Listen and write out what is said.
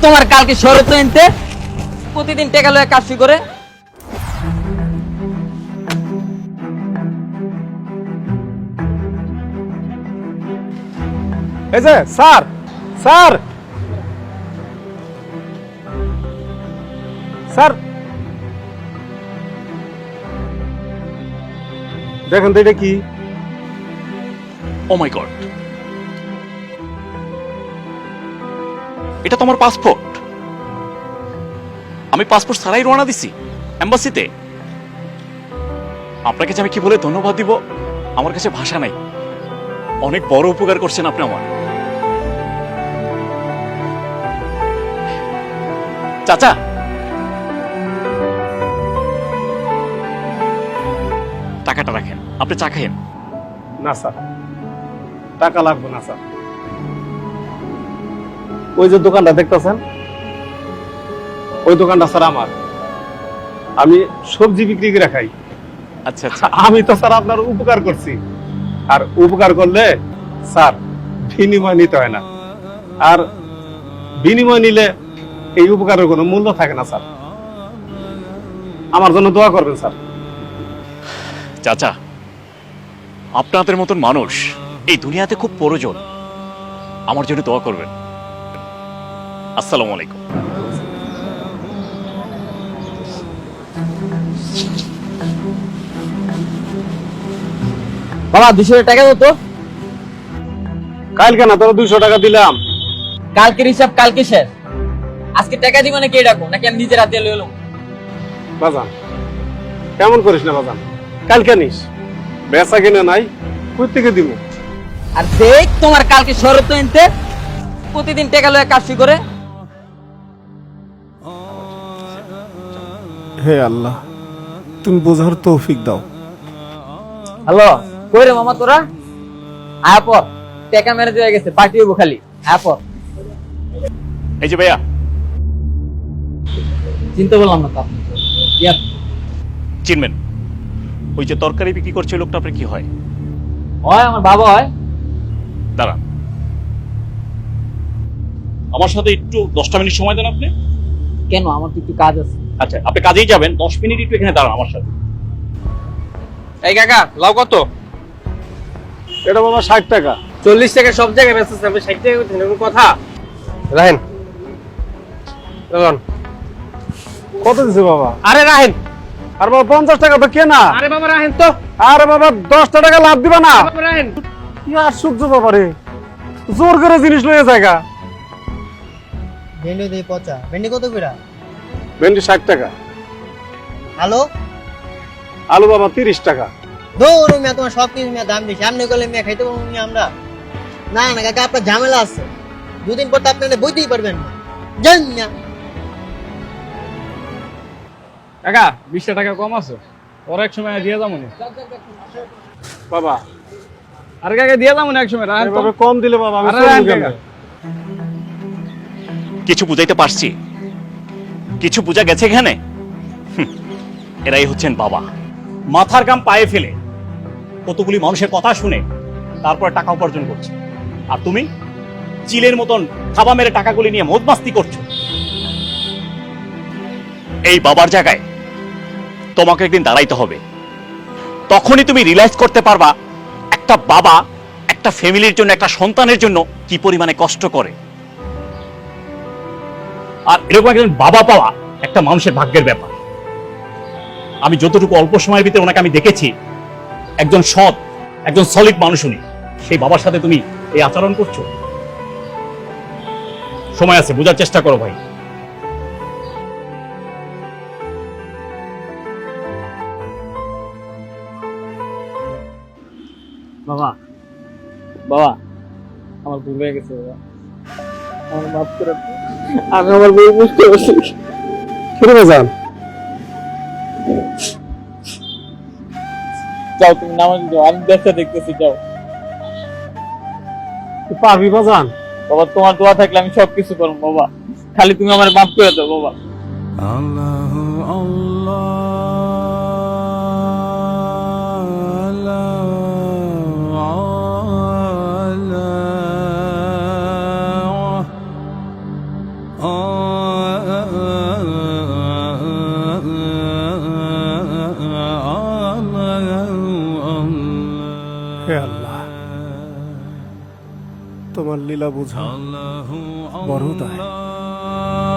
তোমার কালকে শরৎ এনতে প্রতিদিন টাকা লয়ে কাজ করে। এই যে স্যার স্যার স্যার দেখেন তো এটা কি? ও মাই গড, এটা তোমার পাসপোর্ট? আমি পাসপোর্ট ছাড়াই রওনা দিছি এম্বাসিতে। আপনাকে যে আমি কি বলে ধন্যবাদ দিব আমার কাছে ভাষা নাই। অনেক বড় উপকার করছেন আপনি আমার। চাচা, টাকাটা রাখেন, আপনি চা খাইয়েন। না স্যার, টাকা লাগবে না স্যার। ওই যে দোকানটা দেখতেছেন, ওই দোকানটা স্যার আমার। আমি সবজি বিক্রি করে খাই। আচ্ছা আচ্ছা, আমি তো স্যার আপনার উপকার করছি, আর উপকার করলে স্যার বিনিময় নিতে হয় না, আর বিনিময় নিলে এই উপকারের কোনো মূল্য থাকে না স্যার। আমার জন্য দোয়া করবেন স্যার। চাচা, আপনাদের মতন মানুষ এই দুনিয়াতে খুব প্রয়োজন। আমার জন্য দোয়া করবেন। আসসালামু আলাইকুম। বাবা 200 টাকা দাও তো। কালকে না তোর 200 টাকা দিলাম। কালকের হিসাব কালকে শেষ। আজকে টাকা দিব নাকি এটা নাকি আমি নিজের হাতে লয়ে এলাম? বাজান কেমন করিস না বাজান, কালকে নিস। বেচা কিনে নাই, কই থেকে দিব? আর দেখ তোমার কালকে শরৎ এনতে প্রতিদিন টাকা লয়ে কাজ করে। হে আল্লাহ, তুমি বোঝার তৌফিক দাও। হ্যালো, কই রে মামা তোরা? আয়া পর, টাকা মেরে দিয়ে গেছে, পার্টি হইব খালি। আয়া পর। এই যে ভাইয়া, চিন্তা বললাম না তো। ইয়া চিনবেন? ওই যে তরকারি বিক্রি করছে ওই লোকটা আপনার কি হয়? হয় আমার বাবা হয়। দাঁড়ান, আমার সাথে একটু 10টা মিনিট সময় দেন আপনি। কেন? আমার তো একটু কাজ আছে। আচ্ছা, আপনি কাজেই যাবেন, 10 মিনিট একটু এখানে দাঁড়ান আমার সাথে। এই কাকা লাউ কত? এটা বাবা 60 টাকা। 40 টাকা সব জায়গায় বেচতেছে, আপনি 60 টাকা করছেন, এরকম কথা? রাহেন কত দিছে বাবা? আরে রাহেন, আর বাবা 50 টাকা তো কেনা। আরে বাবা রাহেন তো, আরে বাবা 10 টাকা লাভ দিবা না? বাবা রাহেন। কি আশ্চর্য বাবা রে, জোর করে জিনিস লয়ে জায়গা। ভেন্ডি দিয়ে পচা। ভেন্ডি কত করে? ভেন্ডি 60 টাকা। হ্যালো, আলু বাবা 30 টাকা। ধরো মিয়া, তোমার সব কিছু মিয়া দাম বেশি। সামনে করলে মিয়া খাইতে পারবো মিয়া আমরা? না না কাকা, আপনার ঝামেলা আছে। দুদিন পর তো আপনারা বইতেই পারবেন না। জান মিয়া। কাকা 20 টাকা কম আছে, ওর এক সময় দিয়ে যাবো না। বাবা আরে কাকা দিয়ে যাবো না এক সময়, রাহেন তো। এভাবে কম দিলে বাবা আমি আরে চলবো রাহেন কেমনে? কাকা। কিছু বুঝাইতে পারছি? কিছু বোঝা গেছে এখানে? এরাই হচ্ছেন বাবা। মাথার গাম পায়ে ফেলে কতগুলি মানুষের কথা শুনে তারপরে টাকা উপার্জন করছে, আর তুমি চিলের মতন থাবা মেরে টাকাগুলি নিয়ে মদমাস্তি করছো। এই বাবার জায়গায় তোমাকে একদিন দাঁড়াইতে হবে। তখনই তুমি রিয়েলাইজ করতে পারবা একটা বাবা একটা ফ্যামিলির জন্য, একটা সন্তানের জন্য কি পরিমাণে কষ্ট করে। আর এরকম একজন বাবা পাওয়া একটা মানুষের ভাগ্যের ব্যাপার। আমি যতটুকু অল্প সময়ের ভিতরে ওনাকে আমি দেখেছি, একজন সৎ, একজন সলিড মানুষ উনি। সেই বাবার সাথে তুমি এই আচরণ করছো। সময় আছে, বোঝার চেষ্টা করো ভাই। বাবা বাবা আমার ভুল হয়ে গেছে বাবা, আমার মাফ করে দাও। আমি আমার ভুল বুঝতে পারছি। ফিরে বাজান যাও তুমি নামাজ যাও, আমি ব্যবসা দেখতেছি, যাও। তুই পারবি বাজান? বাবা তোমার দোয়া থাকলে আমি সবকিছু করবো বাবা, খালি তুমি আমার মাফ করে দাও বাবা। আল্লাহ আল্লাহ হে আল্লাহ, তোমার লীলা বুঝা বড় দয়া।